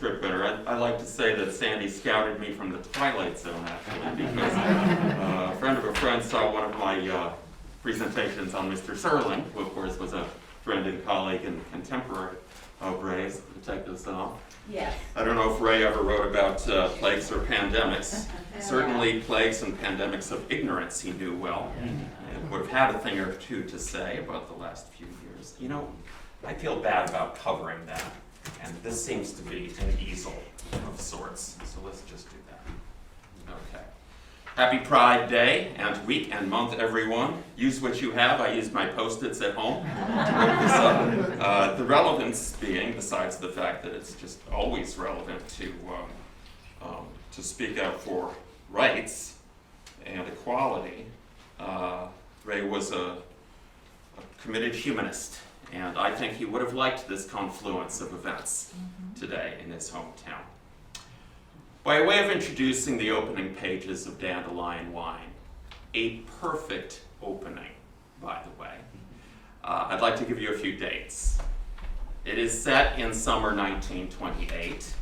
manuscript better. I like to say that Sandy scouted me from the Twilight Zone, actually, because a friend of a friend saw one of my presentations on Mr. Serling, who, of course, was a friend and colleague and contemporary of Ray's. Check this out. Yes. I don't know if Ray ever wrote about plagues or pandemics. Certainly plagues and pandemics of ignorance he knew well, and would have had a thing or two to say about the last few years. You know, I feel bad about covering that, and this seems to be an easel of sorts, so let's just do that. Okay. Happy Pride Day and week and month, everyone. Use what you have. I used my Post-its at home to look this up. The relevance being, besides the fact that it's just always relevant to speak out for rights and equality, Ray was a committed humanist, and I think he would have liked this confluence of events today in his hometown. By way of introducing the opening pages of Dandelion Wine, a perfect opening, by the way, I'd like to give you a few dates. It is set in summer 1928,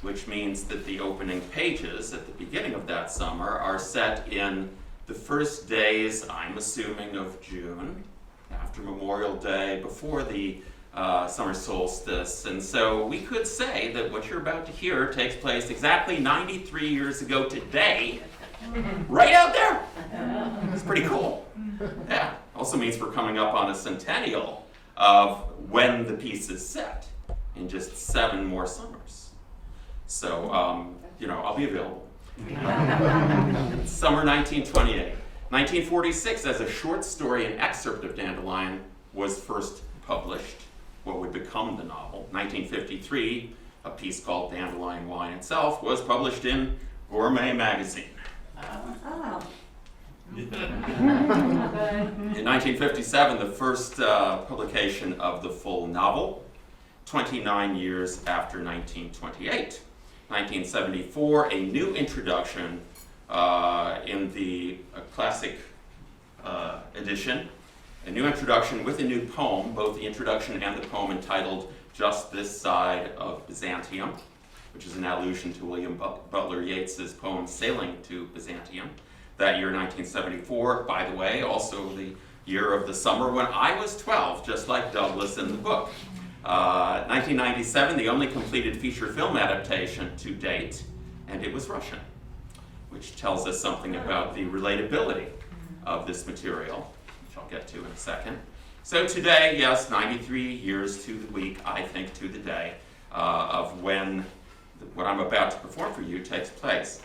which means that the opening pages at the beginning of that summer are set in the first days, I'm assuming, of June, after Memorial Day, before the summer solstice. And so we could say that what you're about to hear takes place exactly 93 years ago today, right out there. It's pretty cool. Yeah. Also means we're coming up on a centennial of when the piece is set in just 7 more summers. So, I'll be available. Summer 1928. 1946, as a short story, an excerpt of Dandelion was first published, what would become the novel. 1953, a piece called Dandelion Wine itself was published in Gourmet magazine. Oh. In 1957, the first publication of the full novel, 29 years after 1928. 1974, a new introduction in the classic edition, a new introduction with a new poem, both the introduction and the poem entitled Just This Side of Byzantium, which is an allusion to William Butler Yeats's poem Sailing to Byzantium. That year, 1974, by the way, also the year of the summer when I was 12, just like Douglas in the book. 1997, the only completed feature film adaptation to date, and it was Russian, which tells us something about the relatability of this material, which I'll get to in a second. So today, yes, 93 years to the week, I think to the day, of when what I'm about to perform for you takes place.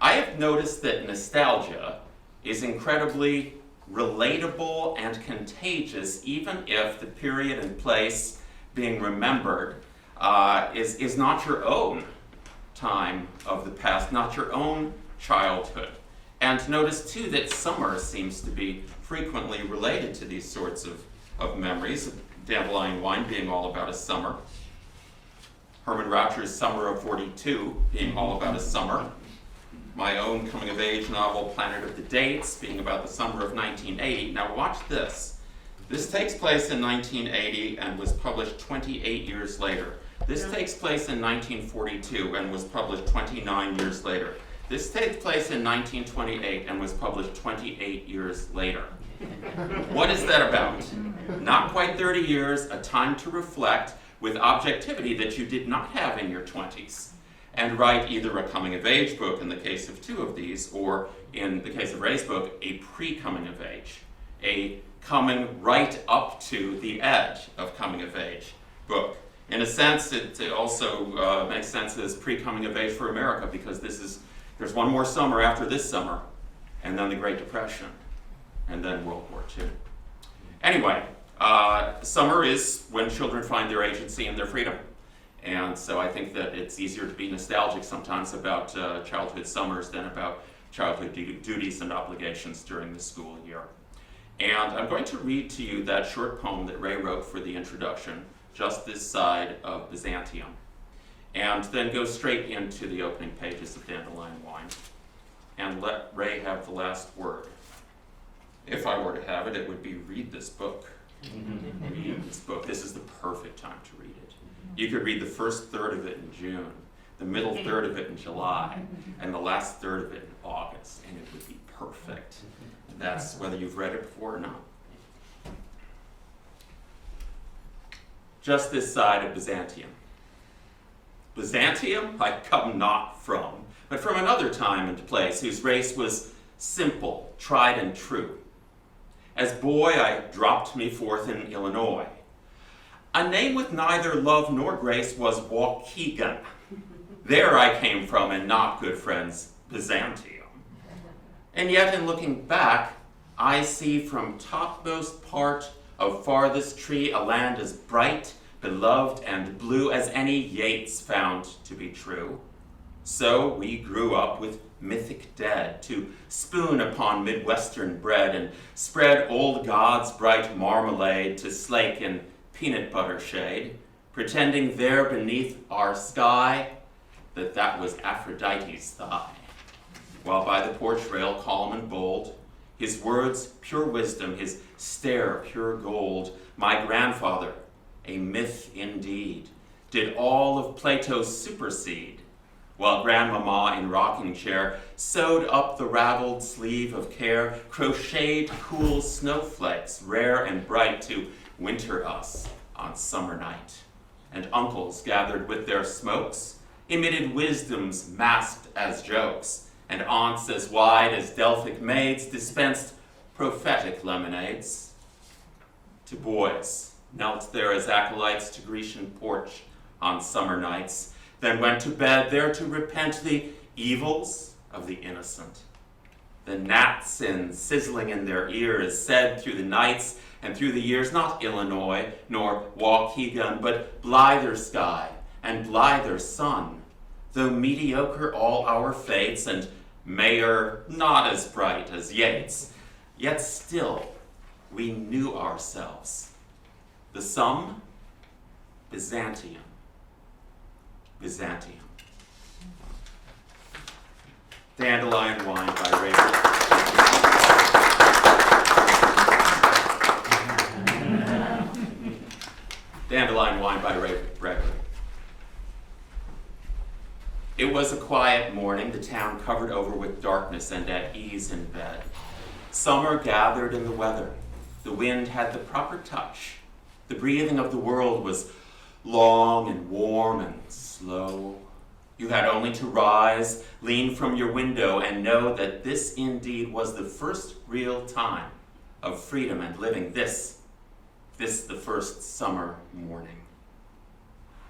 I have noticed that nostalgia is incredibly relatable and contagious, even if the period and place being remembered is not your own time of the past, not your own childhood. And notice too that summer seems to be frequently related to these sorts of memories, Dandelion Wine being all about a summer, Herman Raucher's Summer of 42 being all about a summer, my own coming-of-age novel Planet of the Dates being about the summer of 1980. Now watch this. This takes place in 1980 and was published 28 years later. This takes place in 1942 and was published 29 years later. This takes place in 1928 and was published 28 years later. What is that about? Not quite 30 years, a time to reflect with objectivity that you did not have in your 20s, and write either a coming-of-age book in the case of 2 of these, or in the case of Ray's book, a pre-coming-of-age, a coming right up to the edge of coming-of-age book. In a sense, it also makes sense as pre-coming-of-age for America, because there's one more summer after this summer, and then the Great Depression, and then World War II. Anyway, summer is when children find their agency and their freedom. And so I think that it's easier to be nostalgic sometimes about childhood summers than about childhood duties and obligations during the school year. And I'm going to read to you that short poem that Ray wrote for the introduction, Just This Side of Byzantium, and then go straight into the opening pages of Dandelion Wine, and let Ray have the last word. If I were to have it, it would be read this book. Read this book. This is the perfect time to read it. You could read the first third of it in June. the middle third of it in July, and the last third of it in August, and it would be perfect. That's whether you've read it before or not. Just this side of Byzantium. Byzantium I come not from, but from another time and place whose race was simple, tried and true. As boy I dropped me forth in Illinois. A name with neither love nor grace was Waukegan. There I came from, and not, good friends, Byzantium. And yet in looking back, I see from topmost part of farthest tree a land as bright, beloved, and blue as any Yeats found to be true. So we grew up with mythic dead to spoon upon Midwestern bread and spread old God's bright marmalade to slake in peanut butter shade, pretending there beneath our sky that was Aphrodite's thigh. While by the porch rail, calm and bold, his words pure wisdom, his stare pure gold, my grandfather, a myth indeed, did all of Plato supersede, while grandmama in rocking chair sewed up the raveled sleeve of care, crocheted cool snowflakes, rare and bright, to winter us on summer night. And uncles gathered with their smokes, emitted wisdoms masked as jokes, and aunts as wide as Delphic maids dispensed prophetic lemonades. To boys, knelt there as acolytes to Grecian porch on summer nights, then went to bed there to repent the evils of the innocent. The gnats in sizzling in their ears said through the nights and through the years, not Illinois nor Waukegan, but blither sky and blither sun, though mediocre all our fates and mayor not as bright as Yeats, yet still we knew ourselves. The sum, Byzantium. Byzantium. Dandelion Wine by Ray. Dandelion Wine by Bradbury. It was a quiet morning, the town covered over with darkness and at ease in bed. Summer gathered in the weather. The wind had the proper touch. The breathing of the world was long and warm and slow. You had only to rise, lean from your window, and know that this indeed was the first real time of freedom and living. This the first summer morning.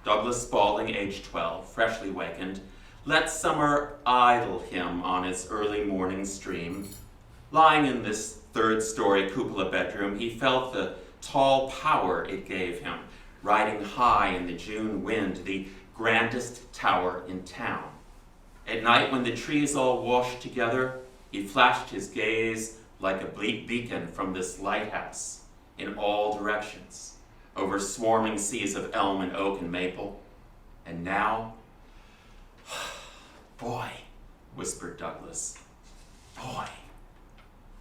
Douglas Spaulding, age 12, freshly wakened, let summer idle him on its early morning stream. Lying in this third-story cupola bedroom, he felt the tall power it gave him, riding high in the June wind, the grandest tower in town. At night, when the trees all washed together, he flashed his gaze like a bleak beacon from this lighthouse in all directions, over swarming seas of elm and oak and maple. And now, boy, whispered Douglas, boy,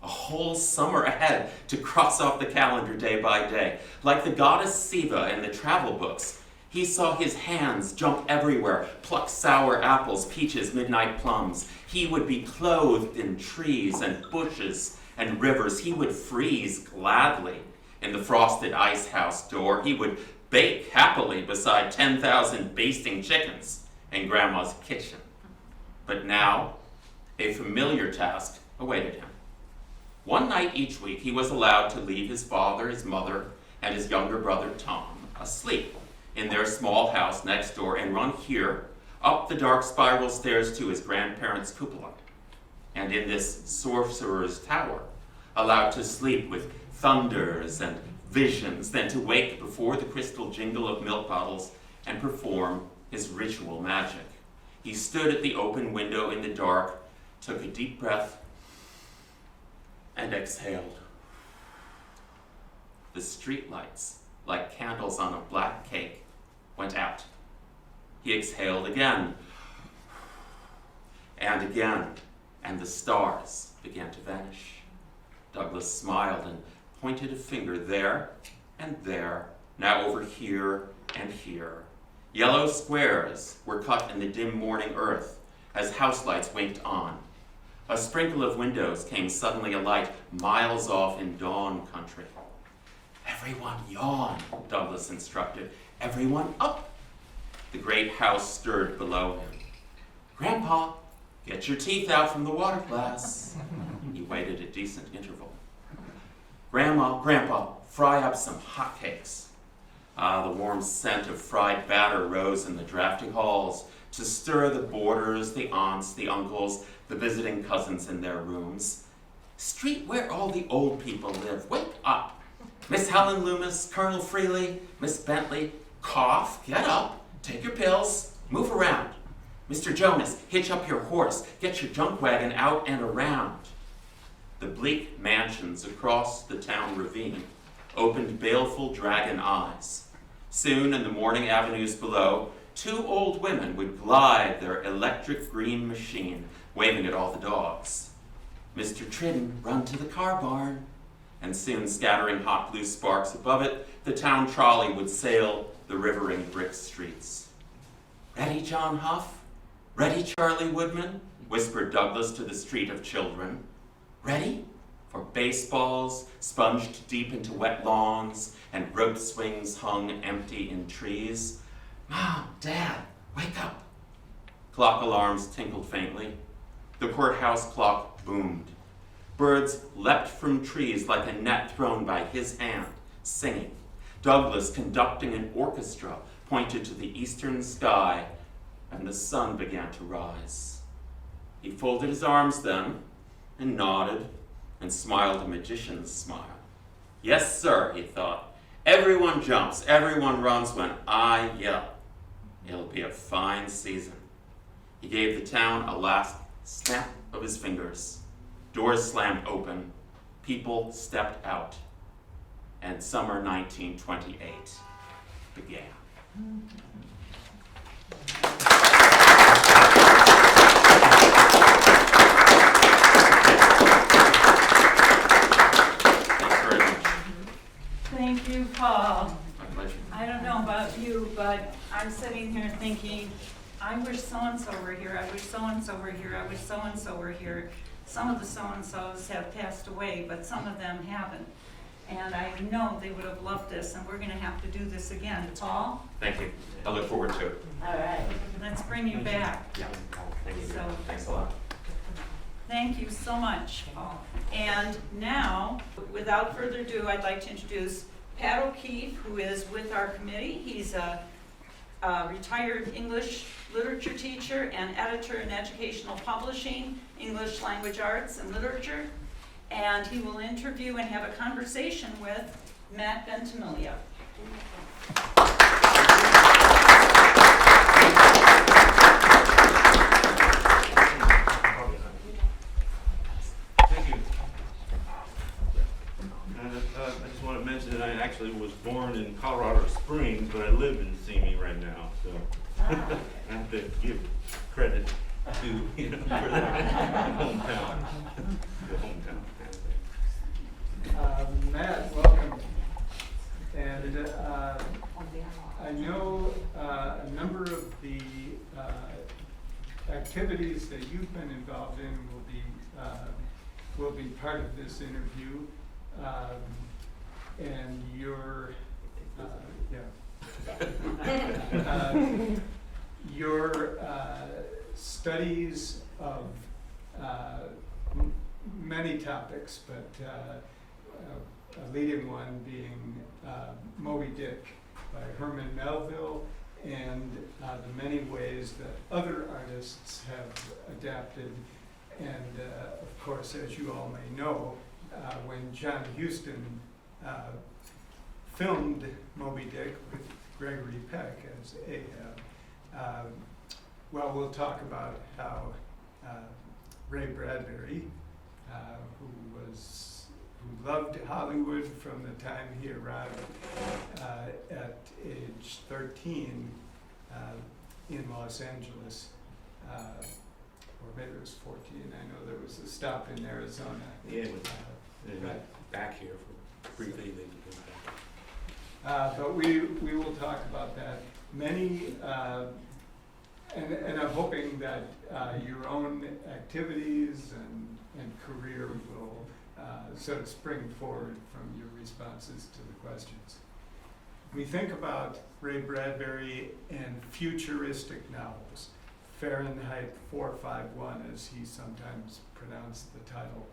a whole summer ahead to cross off the calendar day by day. Like the goddess Siva in the travel books, he saw his hands jump everywhere, pluck sour apples, peaches, midnight plums. He would be clothed in trees and bushes and rivers. He would freeze gladly in the frosted ice house door. He would bake happily beside 10,000 basting chickens in Grandma's kitchen. But now, a familiar task awaited him. One night each week, he was allowed to leave his father, his mother, and his younger brother, Tom, asleep in their small house next door and run here up the dark spiral stairs to his grandparents' cupola. And in this sorcerer's tower, allowed to sleep with thunders and visions, then to wake before the crystal jingle of milk bottles and perform his ritual magic. He stood at the open window in the dark, took a deep breath, and exhaled. The streetlights, like candles on a black cake, went out. He exhaled again, and the stars began to vanish. Douglas smiled and pointed a finger there and there, now over here and here. Yellow squares were cut in the dim morning earth as house lights winked on. A sprinkle of windows came suddenly alight miles off in dawn country. "Everyone yawn," Douglas instructed. "Everyone up." The great house stirred below him. "Grandpa, get your teeth out from the water glass." He waited a decent interval. Grandpa, fry up some hotcakes." The warm scent of fried batter rose in the drafty halls to stir the boarders, the aunts, the uncles, the visiting cousins in their rooms. "Street where all the old people live, wake up. Miss Helen Loomis, Colonel Freely, Miss Bentley, cough, get up, take your pills, move around. Mr. Jonas, hitch up your horse, get your junk wagon out and around." The bleak mansions across the town ravine opened baleful dragon eyes. Soon in the morning avenues below, 2 old women would glide their electric green machine, waving at all the dogs. "Mr. Tridden, run to the car barn." And soon scattering hot blue sparks above it, the town trolley would sail the rivering brick streets. "Ready, John Huff? Ready, Charlie Woodman?" whispered Douglas to the street of children. "Ready? For baseballs sponged deep into wet lawns and rope swings hung empty in trees. Mom, Dad, wake up." Clock alarms tinkled faintly. The courthouse clock boomed. Birds leapt from trees like a net thrown by his hand, singing. Douglas, conducting an orchestra, pointed to the eastern sky, and the sun began to rise. He folded his arms then, and nodded, and smiled a magician's smile. "Yes, sir," he thought. "Everyone jumps, everyone runs when I yell. It'll be a fine season." He gave the town a last snap of his fingers. Doors slammed open, people stepped out, and summer 1928 began. Thanks very much. Thank you, Paul. My pleasure. I don't know about you, but I'm sitting here thinking, I wish so-and-so were here, I wish so-and-so were here, I wish so-and-so were here. Some of the so-and-sos have passed away, but some of them haven't. And I know they would have loved this, and we're going to have to do this again. Paul? Thank you. I look forward to it. All right. Let's bring you back. Yeah. Thank you. So- Thanks a lot. Thank you so much, Paul. And now, without further ado, I'd like to introduce Pat O'Keefe, who is with our committee. He's a retired English literature teacher and editor in educational publishing, English language arts and literature. And he will interview and have a conversation with Matt Ventimiglia. Thank you. I just want to mention that I actually was born in Colorado Springs, but I live in Simi right now, so I have to give credit to, for that hometown. The hometown. Matt, welcome. And I know a number of the activities that you've been involved in will be part of this interview. And your your studies of many topics, but a leading one being Moby Dick by Herman Melville, and the many ways that other artists have adapted. And of course, as you all may know, when John Huston filmed Moby Dick with Gregory Peck as we'll talk about how Ray Bradbury, who loved Hollywood from the time he arrived at age 13 in Los Angeles, or maybe it was 14. I know there was a stop in Arizona. Yeah, it was Right. back here for briefly. But we will talk about that. many, and I'm hoping that your own activities and career will sort of spring forward from your responses to the questions. We think about Ray Bradbury and futuristic novels, Fahrenheit 451, as he sometimes pronounced the title,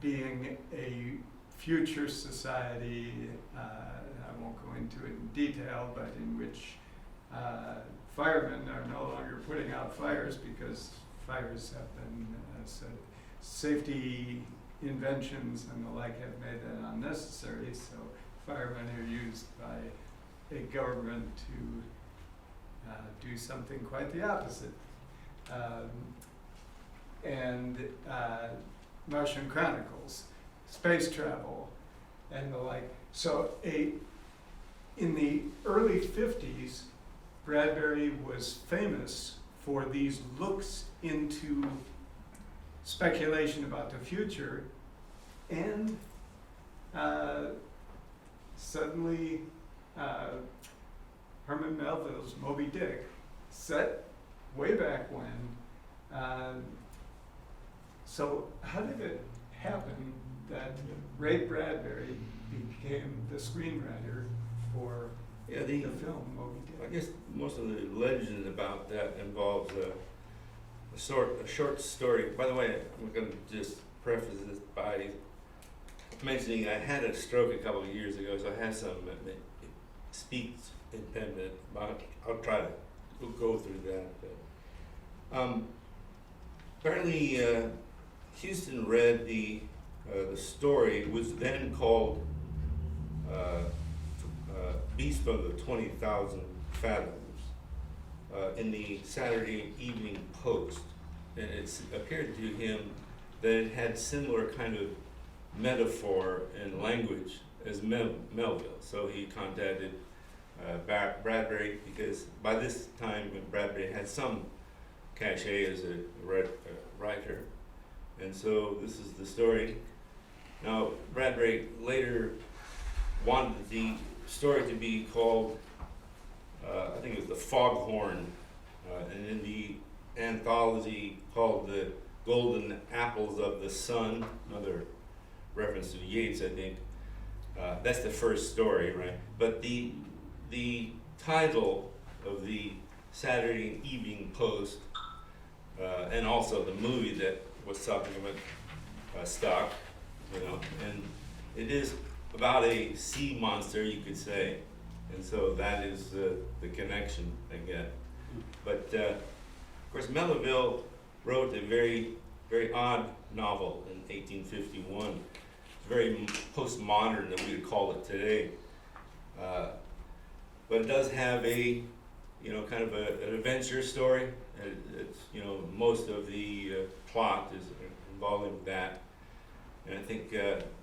being a future society, I won't go into it in detail, but in which firemen are no longer putting out fires because fires have been safety inventions and the like have made that unnecessary, so firemen are used by a government to do something quite the opposite. And Martian Chronicles, space travel, and the like. So in the early 50s, Bradbury was famous for these looks into speculation about the future, and suddenly Herman Melville's Moby Dick, set way back when. So how did it happen that Ray Bradbury became the screenwriter for the film Moby Dick? I guess most of the legend about that involves a short story. By the way, I'm going to just preface this by mentioning I had a stroke a couple of years ago, so I have some speech impediment. I'll try to go through that. But, apparently, Houston read the story, was then called Beast from the 20,000 Fathoms, in the Saturday Evening Post, and it appeared to him that it had similar kind of metaphor and language as Melville. So he contacted Bradbury, because by this time Bradbury had some cachet as a writer, and so this is the story. Now Bradbury later wanted the story to be called, I think it was The Foghorn, and in the anthology called The Golden Apples of the Sun, another reference to Yeats, I think. That's the first story, right? But the title of the Saturday Evening Post, and also the movie that was supplement stock, and it is about a sea monster, you could say, and so that is the connection I get. But of course, Melville wrote a very, very odd novel in 1851. It's very postmodern, that we would call it today, but it does have a, kind of an adventure story. It's, most of the plot is involving that. And I think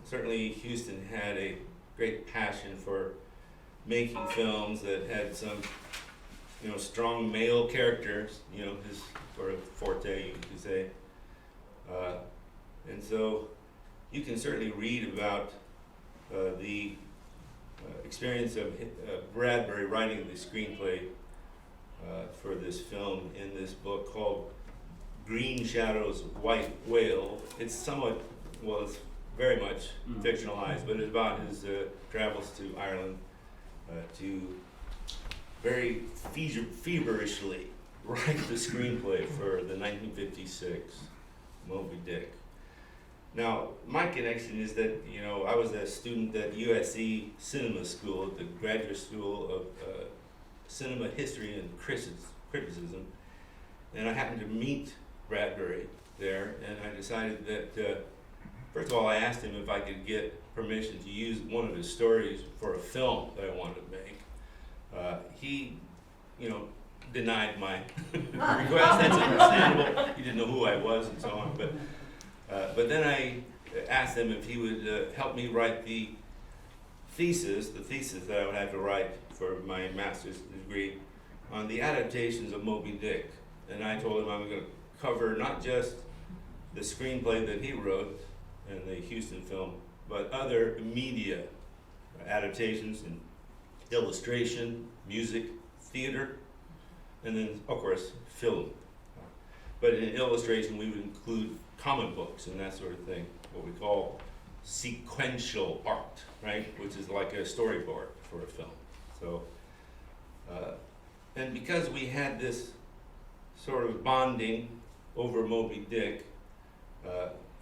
certainly Houston had a great passion for making films that had some, strong male characters, his sort of forte, you could say. And so you can certainly read about the experience of Bradbury writing the screenplay for this film in this book called Green Shadow's White Whale. It's somewhat, it's very much fictionalized, but it's about his travels to Ireland to very feverishly write the screenplay for the 1956 Moby Dick. Now, my connection is that, I was a student at USC Cinema School, at the Graduate School of Cinema History and Criticism, and I happened to meet Bradbury there, and I decided that, first of all, I asked him if I could get permission to use one of his stories for a film that I wanted to make. He, denied my request. That's understandable. He didn't know who I was and so on. But then I asked him if he would help me write the thesis that I would have to write for my master's degree on the adaptations of Moby Dick. And I told him I'm going to cover not just the screenplay that he wrote and the Houston film, but other media adaptations. And illustration, music, theater, and then, of course, film. But in illustration, we would include comic books and that sort of thing, what we call sequential art, right? Which is like a storyboard for a film. So, and because we had this sort of bonding over Moby Dick,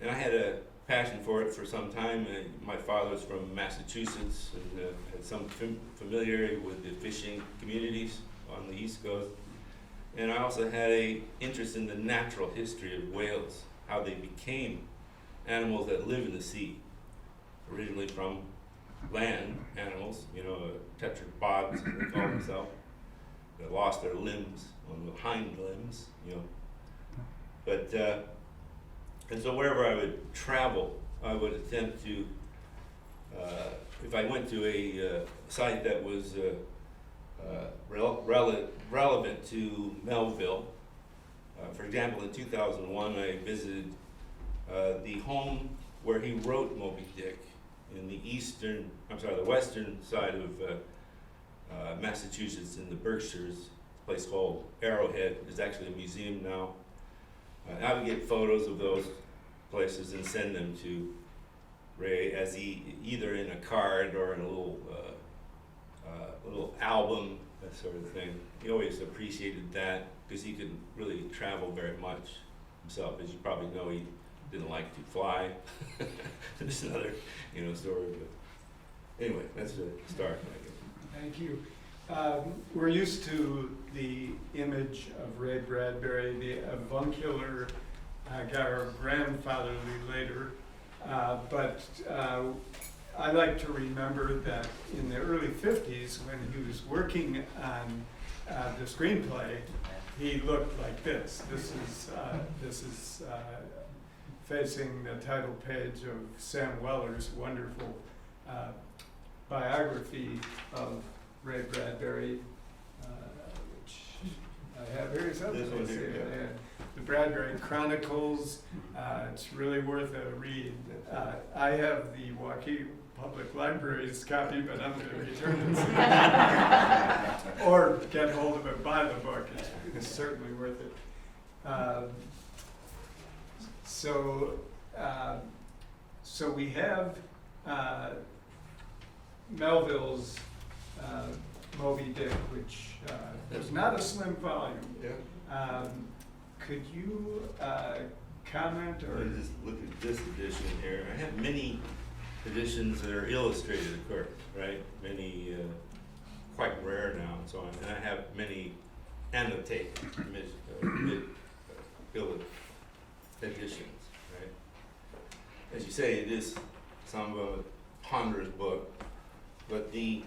and I had a passion for it for some time. My father's from Massachusetts and had some familiarity with the fishing communities on the East Coast. And I also had an interest in the natural history of whales, how they became animals that live in the sea, originally from land animals, you know, tetrapods, they call themselves, that lost their limbs on the hind limbs, you know. But, and so wherever I would travel, I would attempt to, if I went to a site that was relevant to Melville. For example, in 2001, I visited the home where he wrote Moby Dick in the the western side of Massachusetts in the Berkshires, a place called Arrowhead. There's actually a museum now. I would get photos of those places and send them to Ray as either in a card or in a little album, that sort of thing. He always appreciated that because he could really travel very much himself. As you probably know, he didn't like to fly. There's another, story. But anyway, that's a start. Thank you. We're used to the image of Ray Bradbury, the avuncular guy or grandfatherly later, but I like to remember that in the early 50s, when he was working on the screenplay, he looked like this. This is facing the title page of Sam Weller's wonderful biography of Ray Bradbury, which I have here. This one here, yeah. The Bradbury Chronicles. It's really worth a read. I have the Waukee Public Library's copy, but I'm going to return it. Or get hold of it, buy the book. It's certainly worth it. So we have Melville's Moby Dick, which was not a slim volume. Yeah. Could you comment or? Just look at this edition here. I have many editions that are illustrated, of course, right? Many quite rare now and so on. And I have many annotated editions, right? As you say, it is some of a ponderous book, but the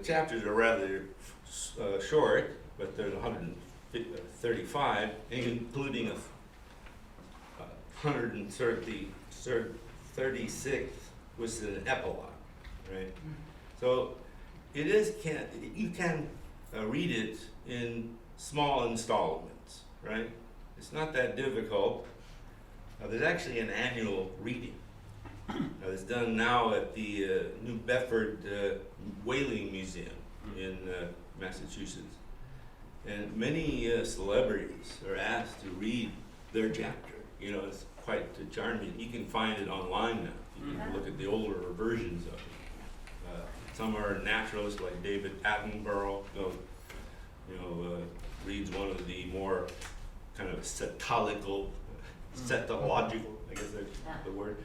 chapters are rather short, but there's 135, including a 136, which is an epilogue, right? So it is you can read it in small installments, right? It's not that difficult. There's actually an annual reading. It's done now at the New Bedford Whaling Museum in Massachusetts. And many celebrities are asked to read their chapter. It's quite charming. You can find it online now. You can look at the older versions of it. Some are naturalists like David Attenborough, reads one of the more kind of cetological, I guess that's the word,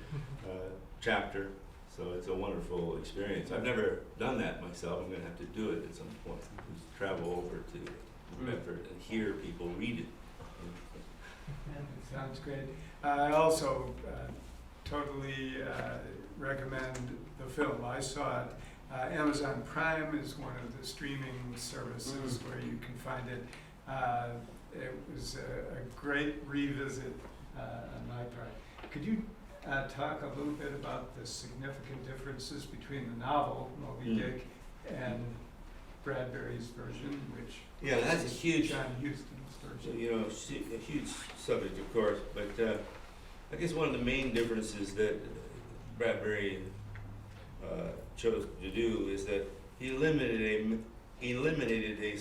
chapter. So it's a wonderful experience. I've never done that myself. I'm going to have to do it at some point. Just travel over to Bedford and hear people read it. That sounds great. I also totally recommend the film. I saw it. Amazon Prime is one of the streaming services where you can find it. It was a great revisit on my part. Could you talk a little bit about the significant differences between the novel, Moby Dick, and Bradbury's version, which that's a huge John Huston's version? a huge subject, of course, but I guess one of the main differences that Bradbury chose to do is that eliminated a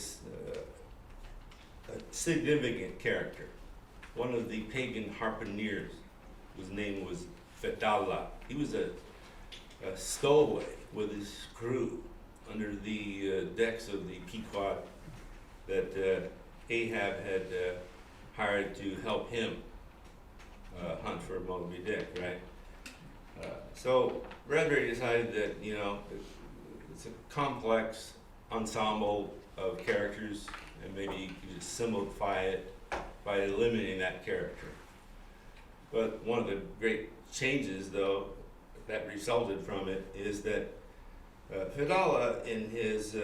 significant character. One of the pagan harpooneers, whose name was Fedallah. He was a stowaway with his crew under the decks of the Pequod that Ahab had hired to help him hunt for Moby Dick, right? So Bradbury decided that, you know, it's a complex ensemble of characters, and maybe you could just simplify it by eliminating that character. But one of the great changes, though, that resulted from it is that Fedallah, in his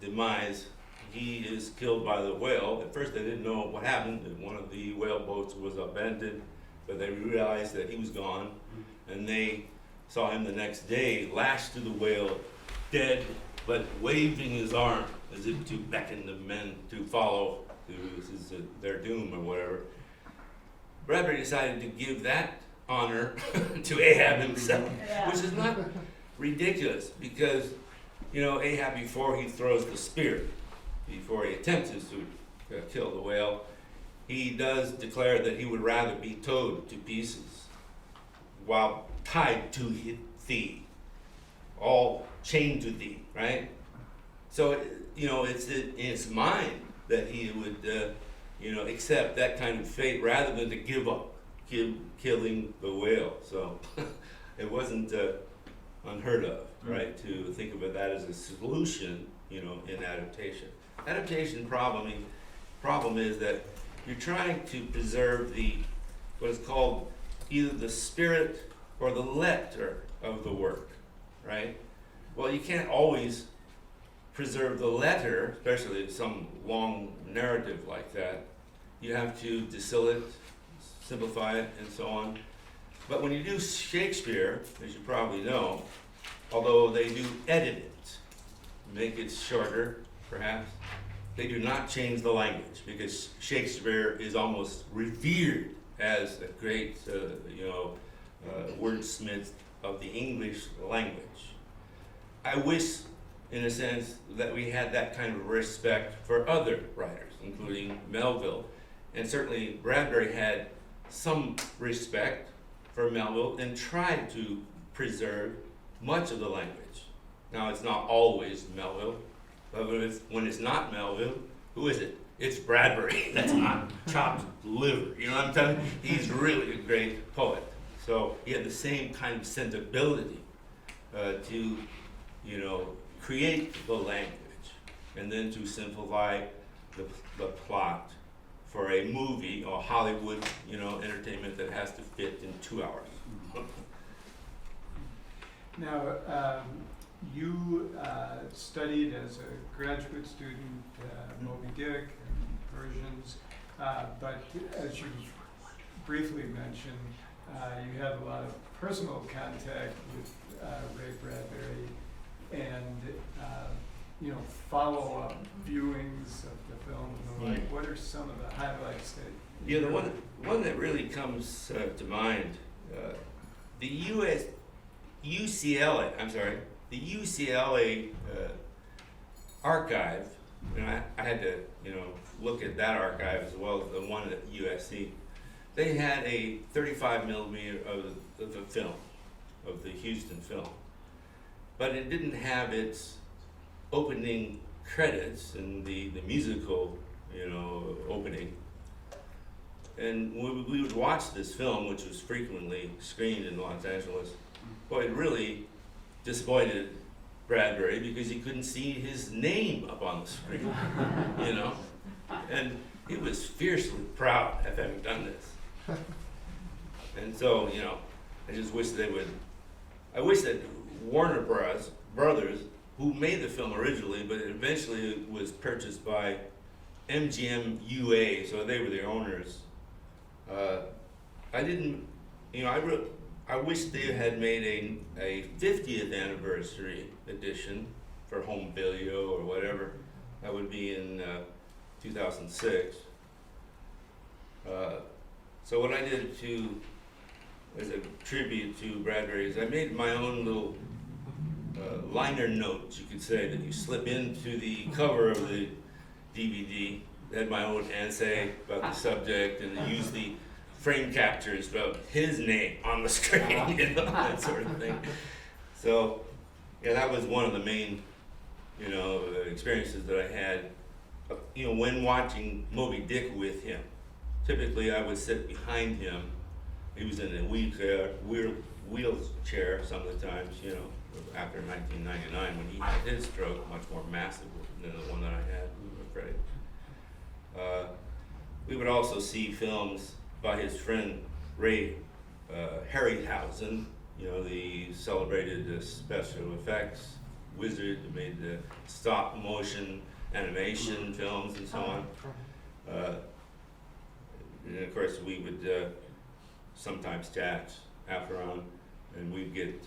demise, he is killed by the whale. At first they didn't know what happened, that one of the whale boats was abandoned, but they realized that he was gone, and they saw him the next day lashed to the whale, dead, but waving his arm as if to beckon the men to follow to their doom or whatever. Bradbury decided to give that honor to Ahab himself, Yeah. which is not ridiculous, because, you know, Ahab, before he throws the spear, before he attempts to kill the whale, he does declare that he would rather be towed to pieces while tied to thee, all chained to thee, right? So, you know, it's in his mind that he would, you know, accept that kind of fate rather than to give up killing the whale. So it wasn't unheard of, right, to think of that as a solution, you know, in adaptation. Adaptation problem is that you're trying to preserve what is called either the spirit or the letter of the work, right? Well, you can't always preserve the letter, especially some long narrative like that. You have to distill it, simplify it, and so on. But when you do Shakespeare, as you probably know, although they do edit it, make it shorter, perhaps, they do not change the language, because Shakespeare is almost revered as a great, wordsmith of the English language. I wish, in a sense, that we had that kind of respect for other writers, including Melville, and certainly Bradbury had some respect for Melville and tried to preserve much of the language. Now, it's not always Melville, but when it's not Melville, who is it? It's Bradbury. That's not chopped liver. You know what I'm telling you? He's really a great poet. So he had the same kind of sensibility to, you know, create the language and then to simplify the plot for a movie or Hollywood, you know, entertainment that has to fit in 2 hours. Now, you studied as a graduate student Moby Dick and Persians, but as you briefly mentioned, you had a lot of personal contact with Ray Bradbury and you know, follow-up viewings of the film and the like. What are some of the highlights that Yeah, the one that really comes to mind, the UCLA archive, you know, I had to, you know, look at that archive as well as the one at USC. They had a 35 millimeter of the film, of the Houston film, but it didn't have its opening credits and the musical, you know, opening. And when we would watch this film, which was frequently screened in Los Angeles, boy, it really disappointed Bradbury because he couldn't see his name up on the screen, you know? And he was fiercely proud of having done this. And so, you know, I just wish I wish that Warner Brothers, who made the film originally, but eventually it was purchased by MGM UA, so they were the owners. I wish they had made a 50th anniversary edition for home video or whatever. That would be in 2006. So what I did as a tribute to Bradbury is I made my own little liner notes, you could say, that you slip into the cover of the DVD. Had my own essay about the subject, and they use the frame captures of his name on the screen, you know, that sort of thing. So, yeah, that was one of the main, you know, experiences that I had, you know, when watching Moby Dick with him. Typically, I would sit behind him. He was in a wheelchair some of the times, you know, after 1999 when he had his stroke, much more massive than the one that I had, I'm afraid. We would also see films by his friend Ray Harryhausen, you know, the celebrated special effects wizard who made the stop motion animation films and so on. And of course we would sometimes chat after on, and we'd get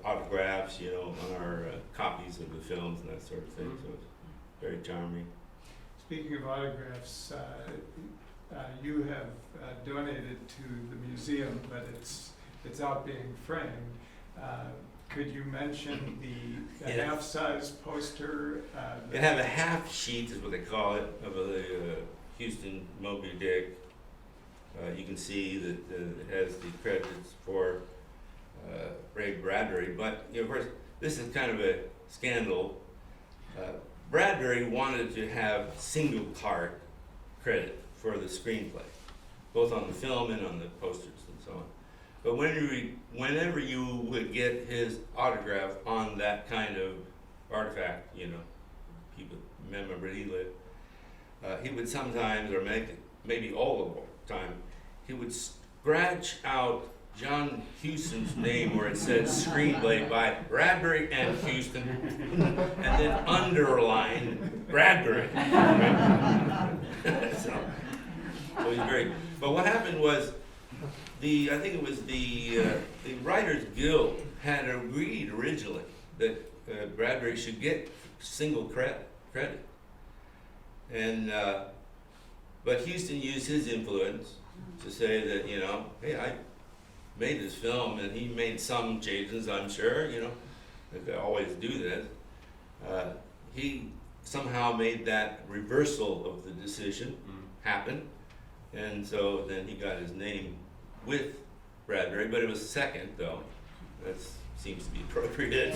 autographs, you know, on our copies of the films and that sort of thing, so it's very charming. Speaking of autographs, you have donated to the museum, but it's out being framed. Could you mention the Yeah. half-size poster? They have a half sheet, is what they call it, of the Houston Moby Dick. You can see that it has the credits for Ray Bradbury, but you know, of course, this is kind of a scandal. Bradbury wanted to have single part credit for the screenplay, both on the film and on the posters and so on. But whenever you would get his autograph on that kind of artifact, you know, people memorabilia, he would sometimes, or maybe all the time, he would scratch out John Huston's name where it said screenplay by Bradbury and Huston, and then underline Bradbury. so he's very. But what happened was, I think it was the Writers Guild had agreed originally that Bradbury should get single credit, and but Huston used his influence to say that, you know, hey, I made this film, and he made some changes, I'm sure, you know, that they always do this. He somehow made that reversal of the decision happen, and so then he got his name with Bradbury, but it was second, though. That seems to be appropriate.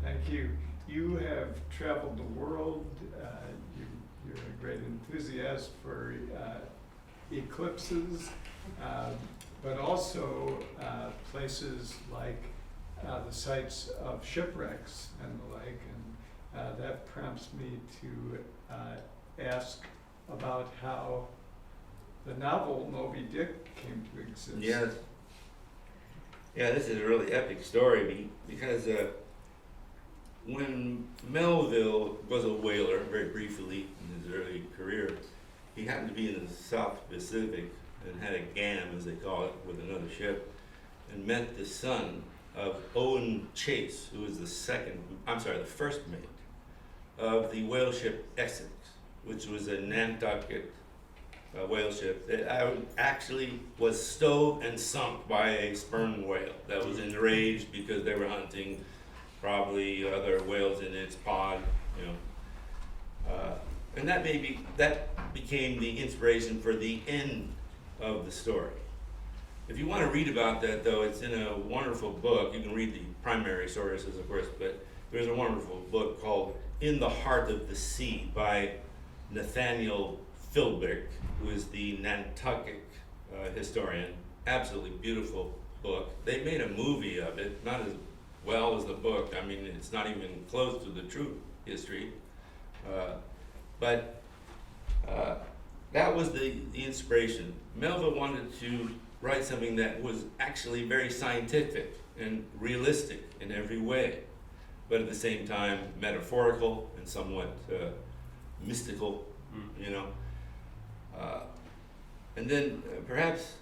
Thank you. You have traveled the world. You're a great enthusiast for eclipses, but also places like the sites of shipwrecks and the like, and that prompts me to ask about how the novel Moby Dick came to exist. Yes. Yeah, this is a really epic story because when Melville was a whaler, very briefly in his early career, he happened to be in the South Pacific and had a gam, as they call it, with another ship, and met the son of Owen Chase, who was the first mate of the whale ship Essex, which was a Nantucket whale ship that actually was stove and sunk by a sperm whale that was enraged because they were hunting probably other whales in its pod, you know. And that became the inspiration for the end of the story. If you want to read about that, though, it's in a wonderful book. You can read the primary sources, of course, but there's a wonderful book called In the Heart of the Sea by Nathaniel Philbrick, who is the Nantucket historian. Absolutely beautiful book. They made a movie of it, not as well as the book. I mean, it's not even close to the true history. But that was the inspiration. Melville wanted to write something that was actually very scientific and realistic in every way, but at the same time metaphorical and somewhat mystical, you know. And then perhaps,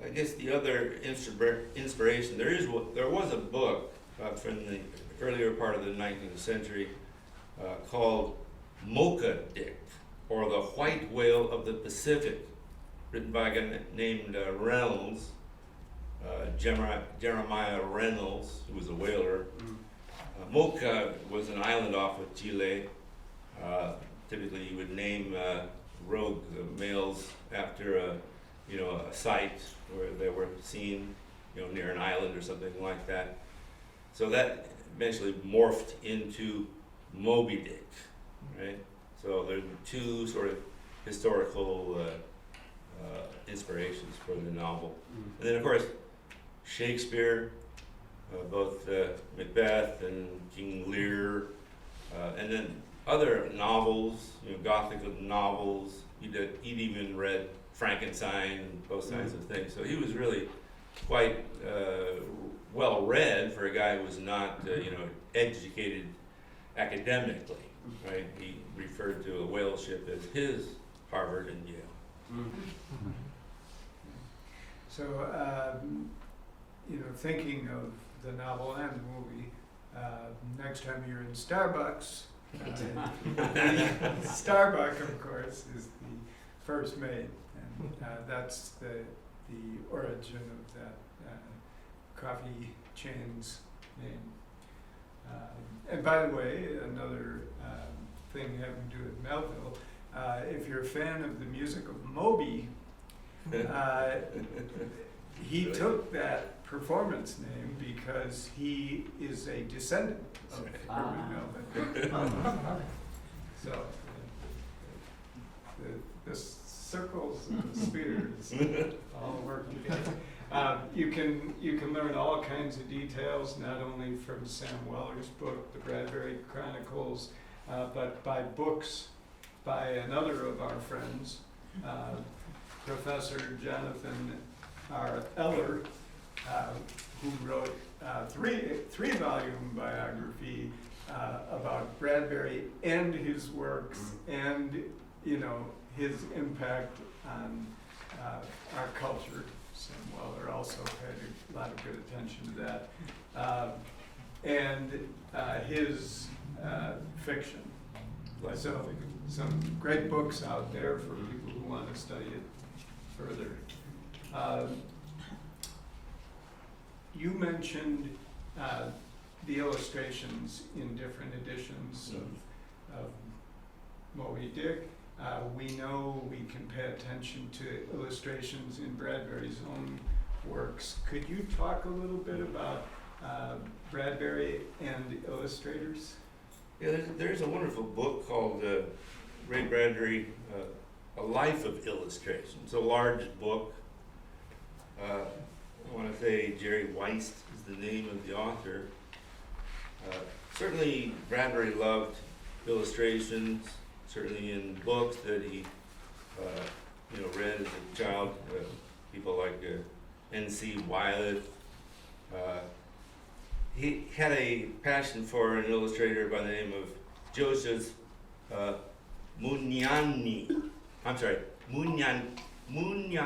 I guess the other inspiration, there was a book from the earlier part of the 19th century called Mocha Dick, or the White Whale of the Pacific, written by a guy named Reynolds. Jeremiah Reynolds, who was a whaler. Mocha was an island off of Chile. Typically, you would name rogue males after a site where they were seen, near an island or something like that. So that eventually morphed into Moby Dick, right? So there's two sort of historical inspirations for the novel. And then, of course, Shakespeare, both Macbeth and King Lear, and then other novels, Gothic novels. He'd even read Frankenstein and those kinds of things. So he was really quite well read for a guy who was not, educated academically, right? He referred to a whale ship as his Harvard and Yale. So, thinking of the novel and the movie, next time you're in Starbucks, Starbucks, of course, is the first mate, and that's the origin of that coffee chain's name. And by the way, another thing having to do with Melville, if you're a fan of the music of Moby, he took that performance name because he is a descendant of Herman Melville. So the circles and the spheres all work together. You can learn all kinds of details, not only from Sam Weller's book, The Bradbury Chronicles, but by books by another of our friends, Professor Jonathan R. Eller, who wrote three-volume biography about Bradbury and his works and his impact on our culture. Sam Weller also paid a lot of good attention to that, and his fiction. So some great books out there for people who want to study it further. You mentioned the illustrations in different editions of Moby Dick. We know we can pay attention to illustrations in Bradbury's own works. Could you talk a little bit about Bradbury and illustrators? Yeah, there's a wonderful book called Ray Bradbury, A Life of Illustration. It's a large book. I want to say Jerry Weist is the name of the author. Certainly Bradbury loved illustrations, certainly in books that he read as a child, people like N.C. Wyeth. He had a passion for an illustrator by the name of Joseph Mugnani. I'm sorry, Mugnaini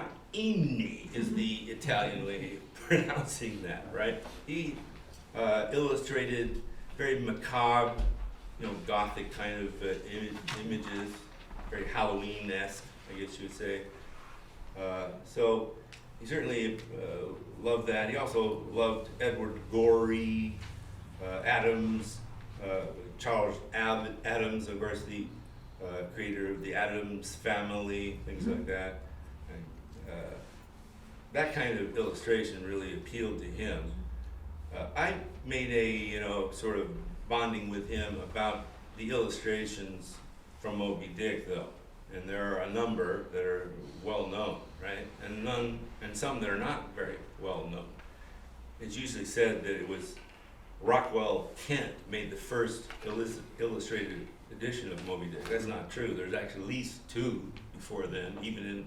is the Italian way of pronouncing that, right? He illustrated very macabre, Gothic kind of images, very Halloween-esque, I guess you would say. So he certainly loved that. He also loved Edward Gorey, Adams, Charles Adams, of course, the creator of the Addams Family, things like that. And, that kind of illustration really appealed to him. I made a sort of bonding with him about the illustrations from Moby Dick, though, and there are a number that are well known, right? And some that are not very well known. It's usually said that it was Rockwell Kent made the first illustrated edition of Moby Dick. That's not true. There's actually at least two before then. Even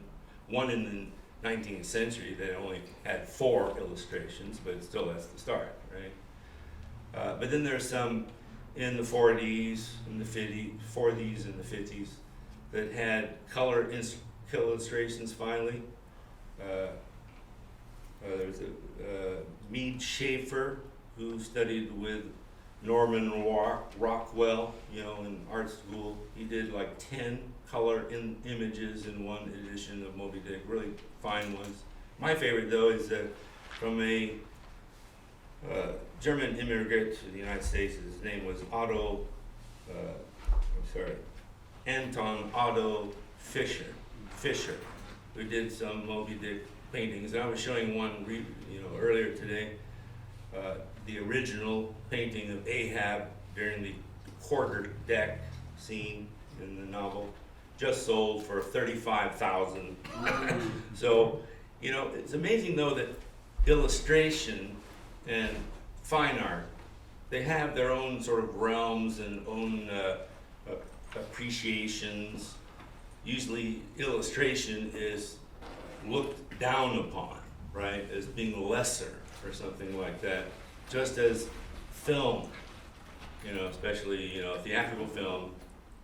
one in the 19th century, they only had 4 illustrations, but still that's the start, right? But then there's some in the 40s and the 50s that had color illustrations finally. There's Mead Schaefer, who studied with Norman Rockwell, in art school. He did like 10 color images in one edition of Moby Dick, really fine ones. My favorite, though, is from a German immigrant to the United States. His name was Anton Otto Fischer, who did some Moby Dick paintings. And I was showing one earlier today, the original painting of Ahab during the quarter deck scene in the novel, just sold for $35,000. So, it's amazing though that illustration and fine art, they have their own sort of realms and own appreciations. Usually illustration is looked down upon, right, as being lesser or something like that, just as film, especially, theatrical film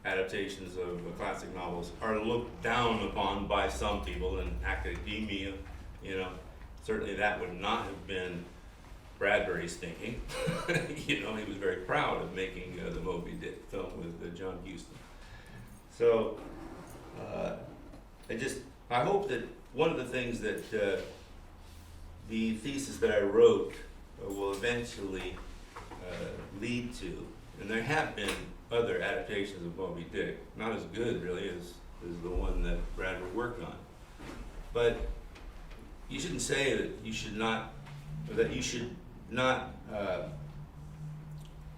adaptations of classic novels are looked down upon by some people in academia, certainly that would not have been Bradbury's thinking. He was very proud of making the Moby Dick film with John Huston. So I hope that one of the things that the thesis that I wrote will eventually lead to, and there have been other adaptations of Moby Dick, not as good really as the one that Bradbury worked on, but you shouldn't say that you should not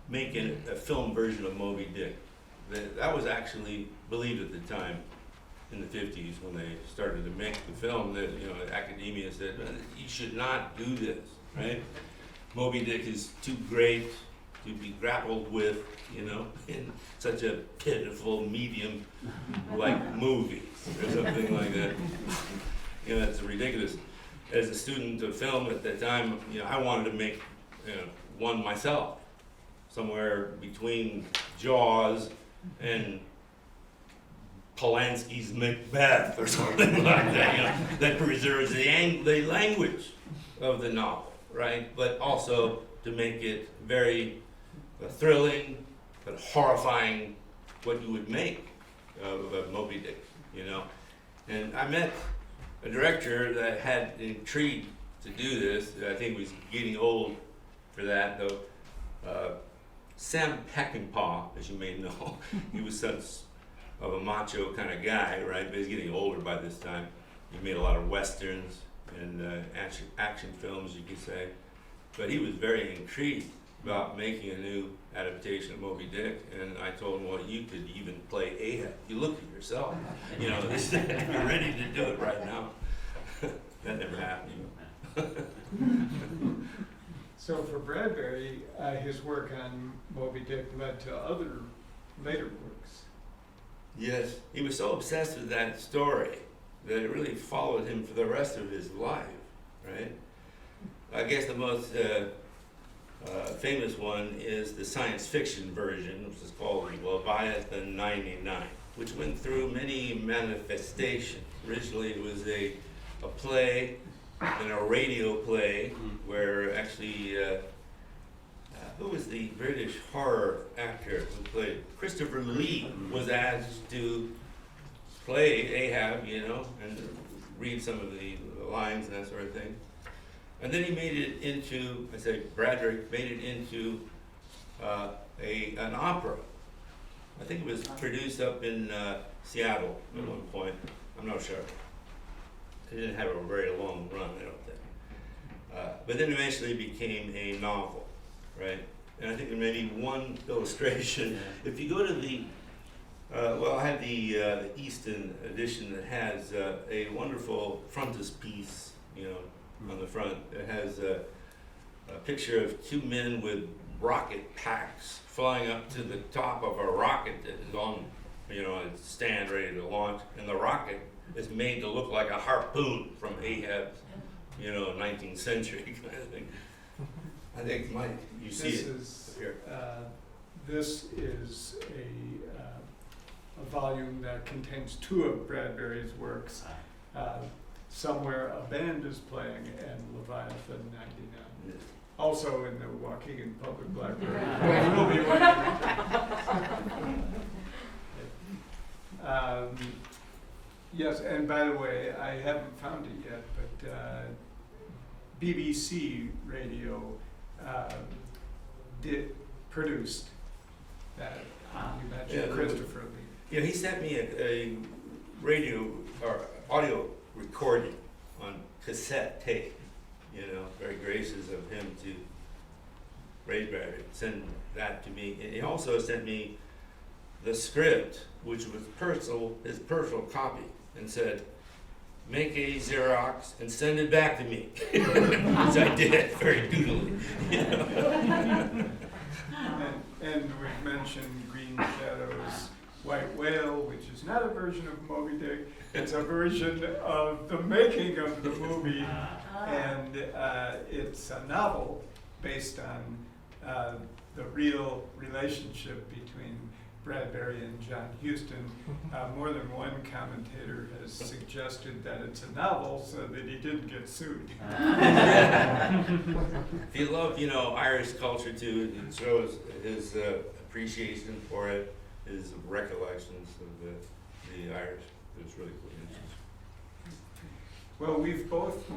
make a film version of Moby Dick. That was actually believed at the time in the 50s when they started to make the film, that academia said you should not do this, right? Moby Dick is too great to be grappled with, in such a pitiful medium like movies or something like that. It's ridiculous. As a student of film at that time, I wanted to make one myself, somewhere between Jaws and Polanski's Macbeth or something like that, that preserves the language of the novel, right? But also to make it very thrilling but horrifying, what you would make of Moby Dick, And I met a director that had intrigued to do this. I think he was getting old for that, though. Sam Peckinpah, as you may know, he was such of a macho kind of guy, right? But he's getting older by this time. He made a lot of westerns and action films, you could say. But he was very intrigued about making a new adaptation of Moby Dick, and I told him, well, you could even play Ahab. You look at yourself, you're ready to do it right now. That never happened. So for Bradbury, his work on Moby Dick led to other later works. Yes, he was so obsessed with that story that it really followed him for the rest of his life, right? I guess the most famous one is the science fiction version, which is called Leviathan 99, which went through many manifestations. Originally it was a play and a radio play where actually, who was the British horror actor who played? Christopher Lee was asked to play Ahab, and read some of the lines and that sort of thing. And then he made it into, Bradbury made it into an opera. I think it was produced up in Seattle at one point. I'm not sure. It didn't have a very long run, I don't think. But then eventually became a novel, right? And I think there may be one illustration. If you go to the, I have the Easton edition that has a wonderful frontispiece, on the front. It has a picture of two men with rocket packs flying up to the top of a rocket that is on, a stand ready to launch, and the rocket is made to look like a harpoon from Ahab's, 19th century kind of thing. I think you see it here. This is a volume that contains two of Bradbury's works. Somewhere a band is playing, and Leviathan 99. Yes. Also in the Waukegan Public Library. We'll be waiting. Yes, and by the way, I haven't found it yet, but BBC radio produced that. You mentioned Yeah, Christopher Lee. Yeah, he sent me a radio or audio recording on cassette tape, very gracious of him to Bradbury, send that to me. And he also sent me the script, which was his personal copy, and said, make a Xerox and send it back to me. Which I did, very doodly. And we've mentioned Green Shadow's White Whale, which is not a version of Moby Dick. It's a version of the making of the movie, and it's a novel based on the real relationship between Bradbury and John Huston. More than one commentator has suggested that it's a novel so that he didn't get sued. If you love, Irish culture too, it shows his appreciation for it, his recollections of the Irish. It was really cool. Well, we've both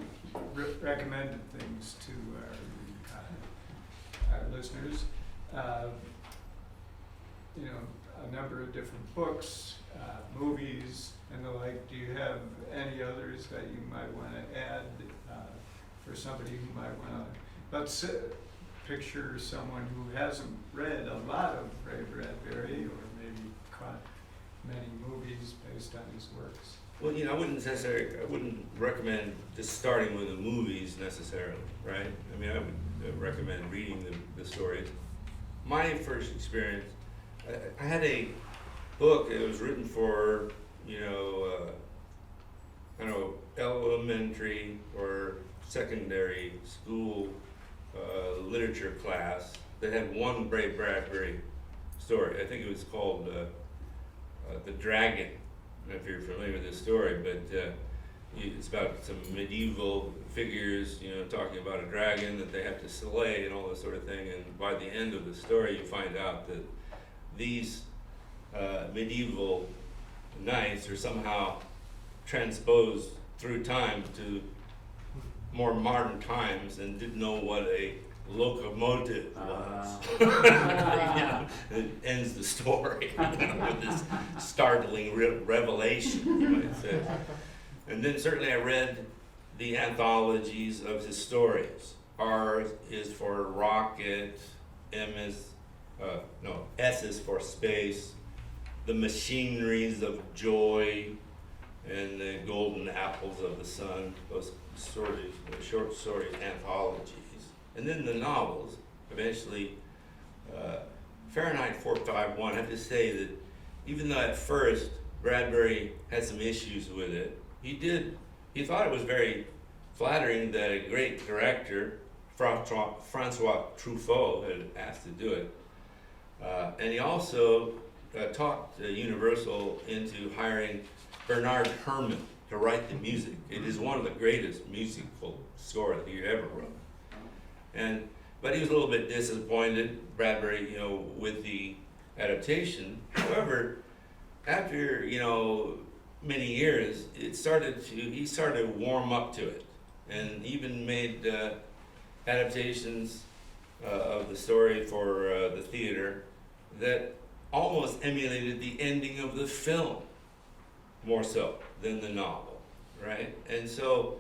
recommended things to our listeners. A number of different books, movies, and the like. Do you have any others that you might want to add for somebody who might want to? Let's picture someone who hasn't read a lot of Ray Bradbury, or maybe caught many movies based on his works. Well, I wouldn't recommend just starting with the movies necessarily, right? I mean, I would recommend reading the stories. My first experience, I had a book that was written for, elementary or secondary school literature class that had one Ray Bradbury story. I think it was called The Dragon. I don't know if you're familiar with this story, but it's about some medieval figures, talking about a dragon that they have to slay and all this sort of thing. And by the end of the story, you find out that these medieval knights are somehow transposed through time to more modern times and didn't know what a locomotive was. It ends the story with this startling revelation, you might say. And then certainly I read the anthologies of his stories. R is for rocket, S is for space, the machineries of joy, and the golden apples of the sun, those stories, short story anthologies. And then the novels, eventually, Fahrenheit 451, I have to say that even though at first Bradbury had some issues with it, he thought it was very flattering that a great director, Francois Truffaut, had asked to do it. And he also talked Universal into hiring Bernard Herrmann to write the music. It is one of the greatest musical scores that he ever wrote. But he was a little bit disappointed, Bradbury, with the adaptation. However, after many years, he started to warm up to it, and even made adaptations of the story for the theater that almost emulated the ending of the film, more so than the novel, right? And so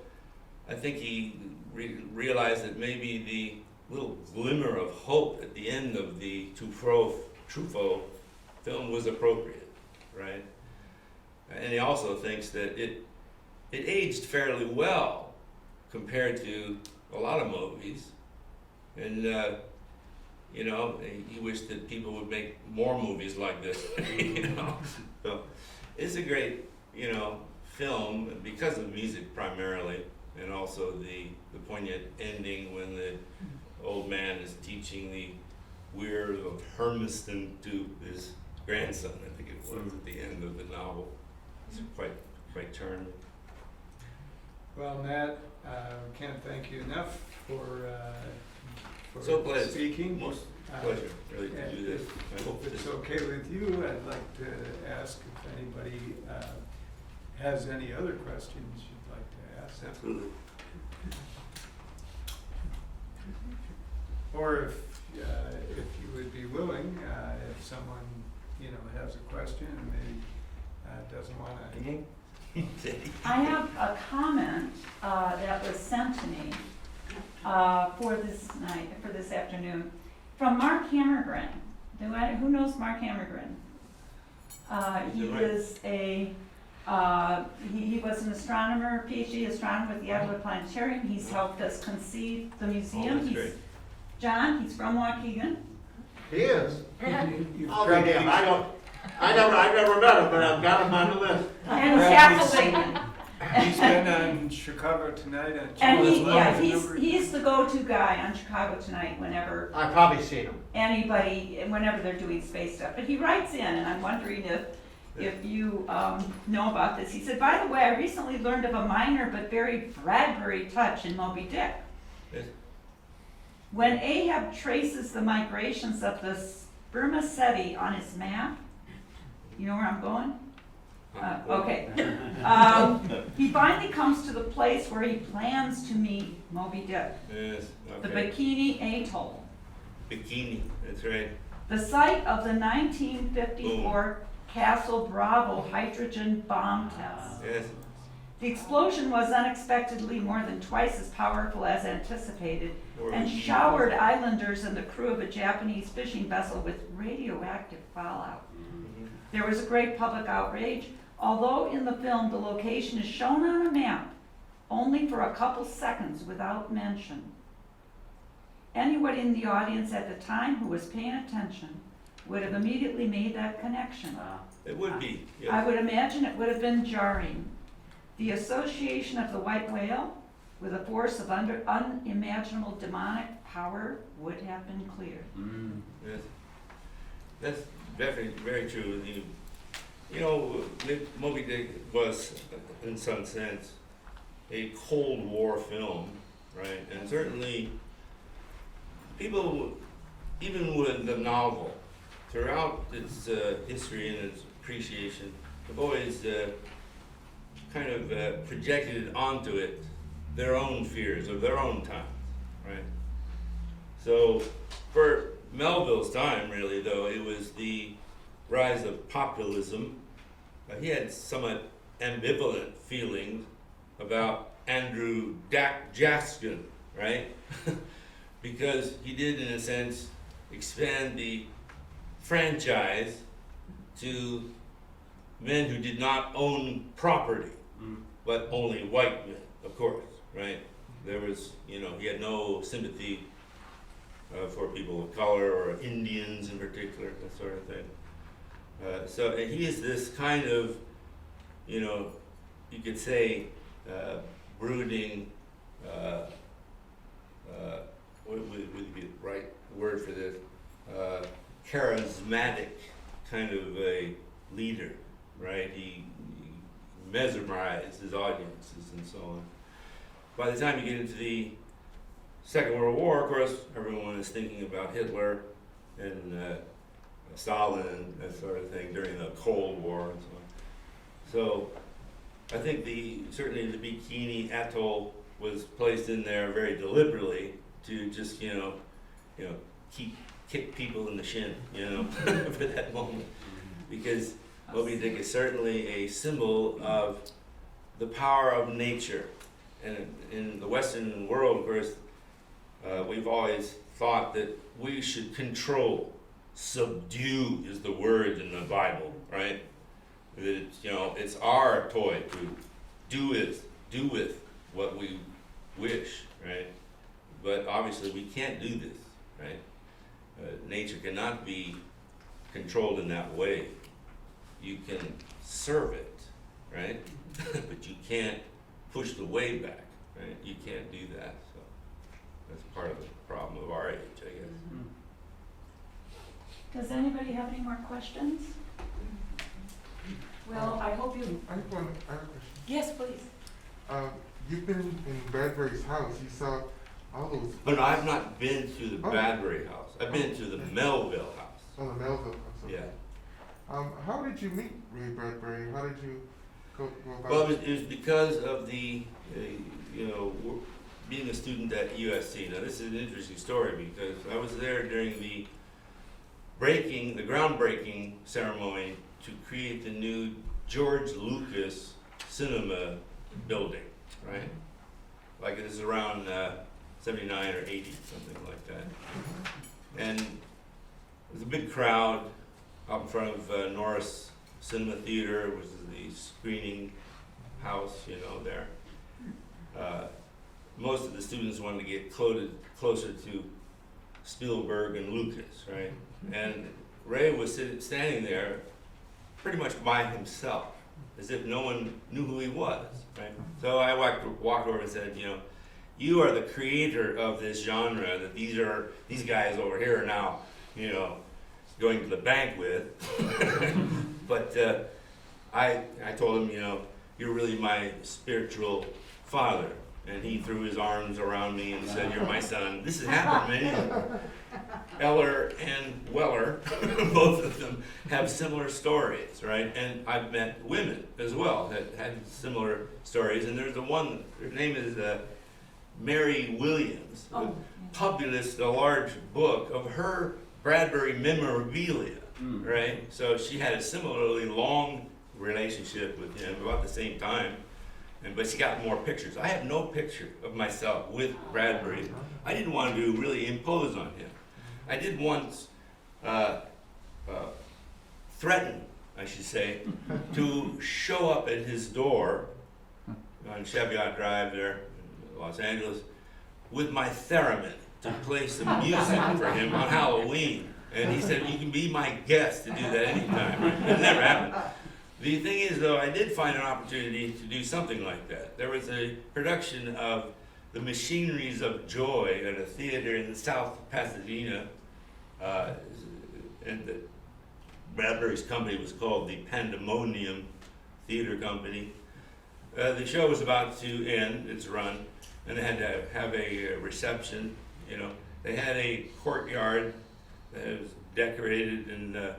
I think he realized that maybe the little glimmer of hope at the end of the Truffaut film was appropriate, right? And he also thinks that it aged fairly well compared to a lot of movies, and he wished that people would make more movies like this. So it's a great film because of music primarily, and also the poignant ending when the old man is teaching the Weir of Hermiston to his grandson, I think it was, at the end of the novel. It's quite charming. Well, Matt, can't thank you enough for So glad. speaking. Most pleasure, really, to do this. I hope If it's okay with you, I'd like to ask if anybody has any other questions you'd like to ask. Absolutely. Or if you would be willing, if someone, you know, has a question and maybe doesn't want to. I have a comment that was sent to me for this afternoon, from Mark Hammergren. Who knows Mark Hammergren? He is a he was an astronomer, PhD astronomer with the Adelaide Planetarium. He's helped us conceive the museum. That's great. John, he's from Waukegan. He is. You've I'll be damned. I never met him, but I've got him on the list. And he's Castlemaine. He's been on Chicago Tonight. And he's the go-to guy on Chicago Tonight whenever I've probably seen him. whenever they're doing space stuff. But he writes in, and I'm wondering if you know about this. He said, by the way, I recently learned of a minor but very Bradbury touch in Moby Dick. Yes. When Ahab traces the migrations of the spermaceti on his map, you know where I'm going? Okay. He finally comes to the place where he plans to meet Moby Dick, Yes, the okay. Bikini Atoll, Bikini, that's right. the site of the 1954 Castle Bravo hydrogen bomb test. Yes, The explosion was unexpectedly more than twice as powerful as anticipated and showered islanders and the crew of a Japanese fishing vessel with radioactive fallout. There was a great public outrage, although in the film the location is shown on a map only for a couple seconds without mention. Anyone in the audience at the time who was paying attention would have immediately made that connection. it would be, yes. I would imagine it would have been jarring. The association of the white whale with a force of unimaginable demonic power would have been clear. Yes. That's definitely very true. You know, Moby Dick was, in some sense, a Cold War film, right? And certainly, people, even with the novel, throughout its history and its appreciation, have always kind of projected onto it their own fears of their own times, right? So, for Melville's time, really, though, it was the rise of populism. He had somewhat ambivalent feelings about Andrew Jackson, right? Because he did, in a sense, expand the franchise to men who did not own property, but only white men, of course, right? There was, you know, he had no sympathy for people of color or Indians in particular, that sort of thing. So and he is this kind of, you know, you could say, brooding, what would be the right word for this? Charismatic kind of a leader, right? He mesmerized his audiences and so on. By the time you get into the Second World War, of course, everyone is thinking about Hitler and Stalin, that sort of thing, during the Cold War and so on. So I think certainly the Bikini Atoll was placed in there very deliberately to just, you know, kick people in the shin, for that moment. Because Moby Dick is certainly a symbol of the power of nature. And in the Western world, of course, we've always thought that we should control. Subdue is the word in the Bible, right? That it's our toy to do with what we wish, right? But obviously we can't do this, right? Nature cannot be controlled in that way. You can serve it, right? But you can't push the way back, right? You can't do that. So that's part of the problem of our age, I guess. Does anybody have any more questions? Well, I hope you. I have a question. Yes, please. You've been in Bradbury's house. You saw all those. But I've not been to the Bradbury house. I've been to the Melville house. Oh, the Melville house. Okay. Yeah. How did you meet Ray Bradbury? How did you go about Well, it was because of the being a student at USC. Now this is an interesting story because I was there during the groundbreaking ceremony to create the new George Lucas cinema building, right? Like it is around 79 or 80, something like that. And there was a big crowd out in front of Norris Cinema Theater, which is the screening house, you know, there. Most of the students wanted to get closer to Spielberg and Lucas, right? And Ray was standing there pretty much by himself, as if no one knew who he was, right? So I walked over and said, you know, you are the creator of this genre that these guys over here are now, you know, going to the bank with. But I told him, you know, you're really my spiritual father. And he threw his arms around me and said, you're my son. This has happened many. Eller and Weller, both of them have similar stories, right? And I've met women as well that had similar stories. And there's the one, her name is Mary Williams, who published a large book of her Bradbury memorabilia, right? So she had a similarly long relationship with him about the same time. But she got more pictures. I have no picture of myself with Bradbury. I didn't want to really impose on him. I did once threaten, I should say, to show up at his door on Cheviot Drive there in Los Angeles with my theremin to play some music for him on Halloween. And he said, you can be my guest to do that anytime. Right? It never happened. The thing is, though, I did find an opportunity to do something like that. There was a production of The Machineries of Joy at a theater in South Pasadena, and Bradbury's company was called the Pandemonium Theater Company. The show was about to end its run, and they had to have a reception. You know, they had a courtyard that was decorated and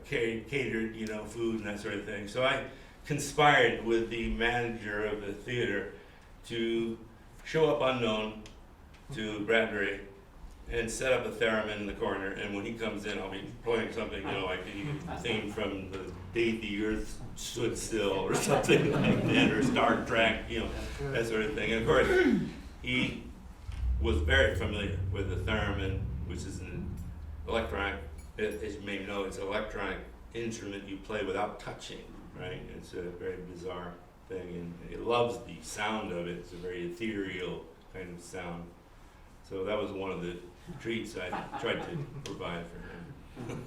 catered, you know, food and that sort of thing. So I conspired with the manager of the theater to show up unknown to Bradbury and set up a theremin in the corner. And when he comes in, I'll be playing something, you know, like a theme from the day the Earth stood still or something like that, or Star Trek, you know, that sort of thing. And of course, he was very familiar with the theremin, which is an electronic. As you may know, it's an electronic instrument you play without touching, right? It's a very bizarre thing, and he loves the sound of it. It's a very ethereal kind of sound. So that was one of the treats I tried to provide for him.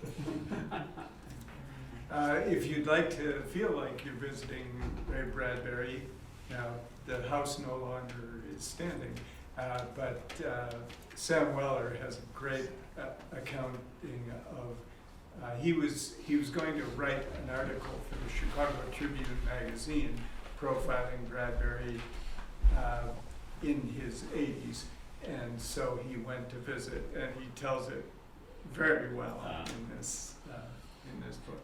If you'd like to feel like you're visiting Ray Bradbury, now the house no longer is standing, but Sam Weller has a great accounting of, he was going to write an article for the Chicago Tribune magazine profiling Bradbury in his 80s, and so he went to visit, and he tells it very well in this book.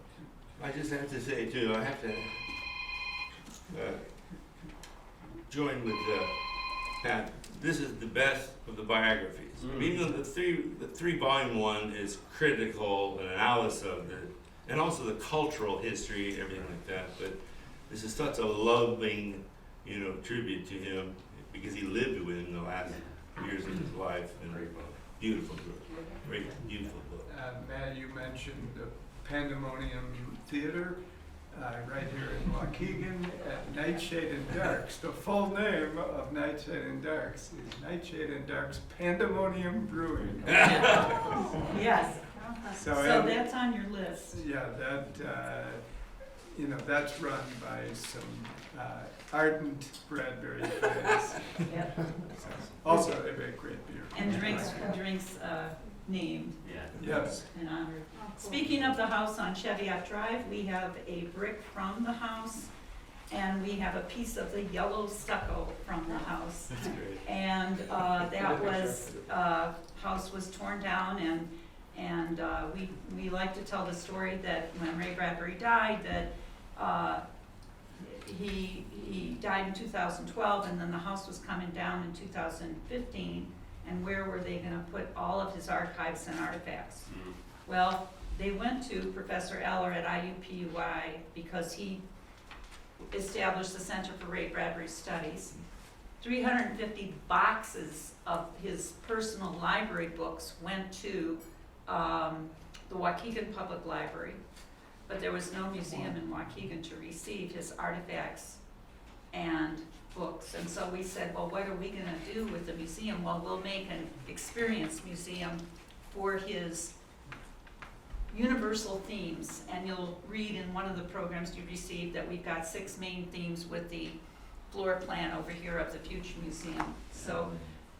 I just have to say too, I have to join with Pat. This is the best of the biographies. Even though the three volume one is critical, an analysis of it, and also the cultural history, everything like that. But this is such a loving, you know, tribute to him because he lived with him the last years of his life. And beautiful book, great, beautiful book. Matt, you mentioned the Pandemonium Theater right here in Waukegan at Nightshade and Darks. The full name of Nightshade and Darks is Nightshade and Darks Pandemonium Brewing. Yes. So and- that's on your list. Yeah, that, you know, that's run by some ardent Bradbury fans. Yep. So, also, they make great beer. And drinks named Yes. and honored. Speaking of the house on Cheviot Drive, we have a brick from the house, and we have a piece of the yellow stucco from the house. That's great. And that was, house was torn down, and we like to tell the story that when Ray Bradbury died, that he died in 2012, and then the house was coming down in 2015, and where were they gonna put all of his archives and artifacts? Well, they went to Professor Eller at IUPUI because he established the Center for Ray Bradbury Studies. 350 boxes of his personal library books went to the Waukegan Public Library, but there was no museum in Waukegan to receive his artifacts and books. And so we said, well, what are we gonna do with the museum? Well, we'll make an experience museum for his universal themes. And you'll read in one of the programs you received that we've got 6 main themes with the floor plan over here of the future museum. So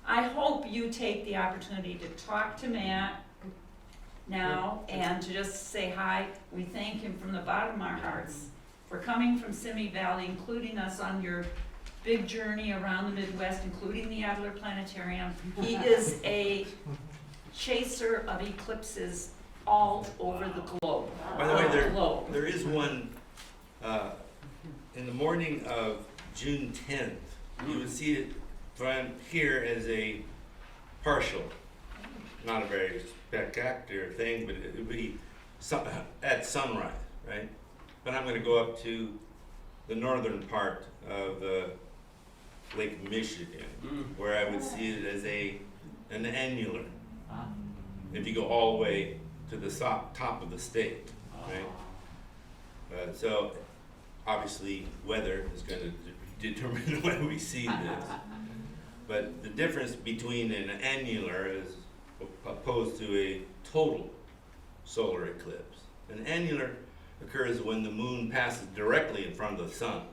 I hope you take the opportunity to talk to Matt now and to just say hi. We thank him from the bottom of our hearts for coming from Simi Valley, including us on your big journey around the Midwest, including the Adler Planetarium. He is a chaser of eclipses all over the globe. By the way, Globe. there is one, in the morning of June 10th, you would see it from here as a partial, not a very spectacular thing, but it would be at sunrise, right? But I'm gonna go up to the northern part of Lake Michigan, where I would see it as an annular. If you go all the way to the top of the state, right? So obviously weather is going to determine when we see this. But the difference between an annular is opposed to a total solar eclipse. An annular occurs when the moon passes directly in front of the sun.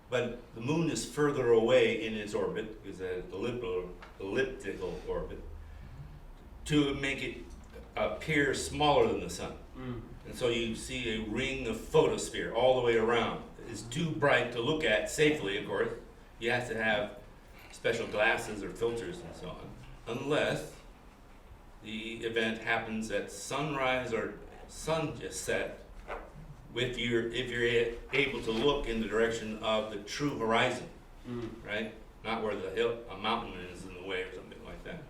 But the moon is further away in its orbit, is an elliptical orbit, to make it appear smaller than the sun. And so you see a ring of photosphere all the way around. It's too bright to look at safely, of course. You have to have special glasses or filters and so on, unless the event happens at sunrise or sun just set, if you're able to look in the direction of the true horizon, right? Not where a mountain is in the way or something like that.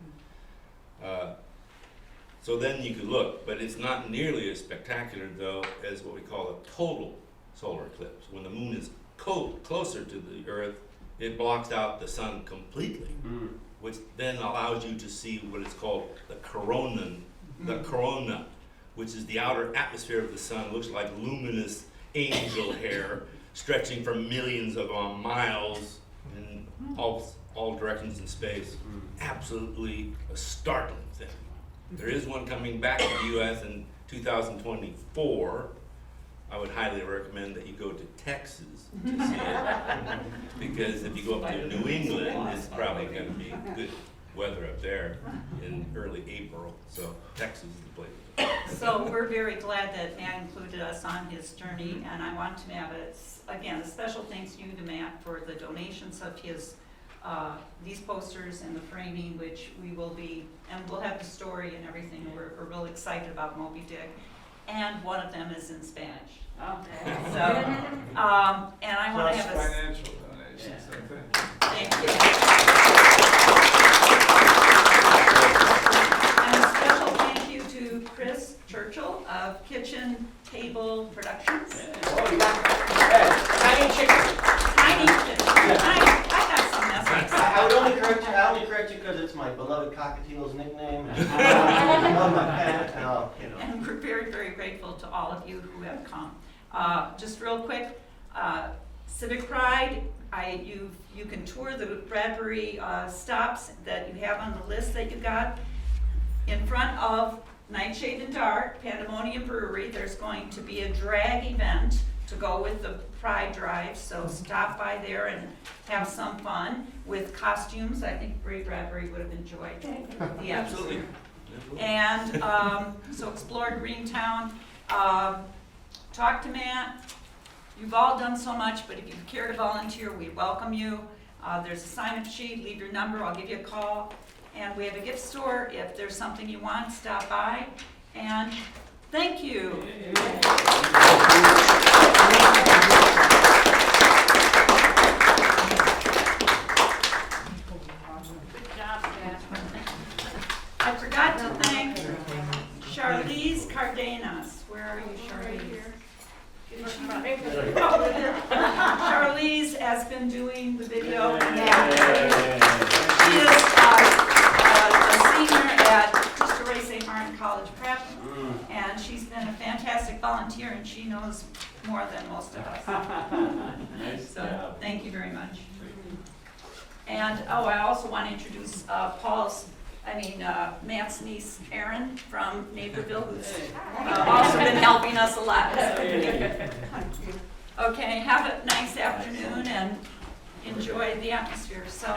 So then you could look, but it's not nearly as spectacular though as what we call a total solar eclipse. When the moon is closer to the earth, it blocks out the sun completely, which then allows you to see what is called the corona, which is the outer atmosphere of the sun. It looks like luminous angel hair stretching for millions of miles in all directions in space. Absolutely a startling thing. There is one coming back to the U.S. in 2024. I would highly recommend that you go to Texas to see it, because if you go up to New England, it's probably going to be good weather up there in early April. So Texas is the place. So we're very glad that Matt included us on his journey, and I want to have a special thanks to you to Matt for the donations of his these posters and the framing, which we will be, and we'll have the story and everything. We're real excited about Moby Dick, and one of them is in Spanish. Okay. So, and I want to Plus have a financial donations, I think. thank you. And a special thank you to Chris Churchill of Kitchen Table Productions. Oh, you got tiny chicken. Tiny Kitchen. I got some messages. I would only correct you because it's my beloved cockatiel's nickname. I love my pet. And we're very, very grateful to all of you who have come. Just real quick, Civic Pride, you can tour the Bradbury stops that you have on the list that you got. In front of Nightshade and Dark, Pandemonium Brewery, there's going to be a drag event to go with the Pride Drive, so stop by there and have some fun with costumes. I think Ray Bradbury would have enjoyed the Absolutely. And so explore Greentown. Talk to Matt. You've all done so much, but if you care to volunteer, we welcome you. There's a sign-up sheet. Leave your number. I'll give you a call. And we have a gift store. If there's something you want, stop by. And thank you. Charlize has been doing the video. She is a senior at Christopher Ray St. Martin College Prep, and she's been a fantastic volunteer, and she knows more than most of us. So, thank you very much. And, I also want to introduce Matt's niece, Erin, from Naperville, who's also been helping us a lot. Okay, have a nice afternoon and enjoy the atmosphere. So,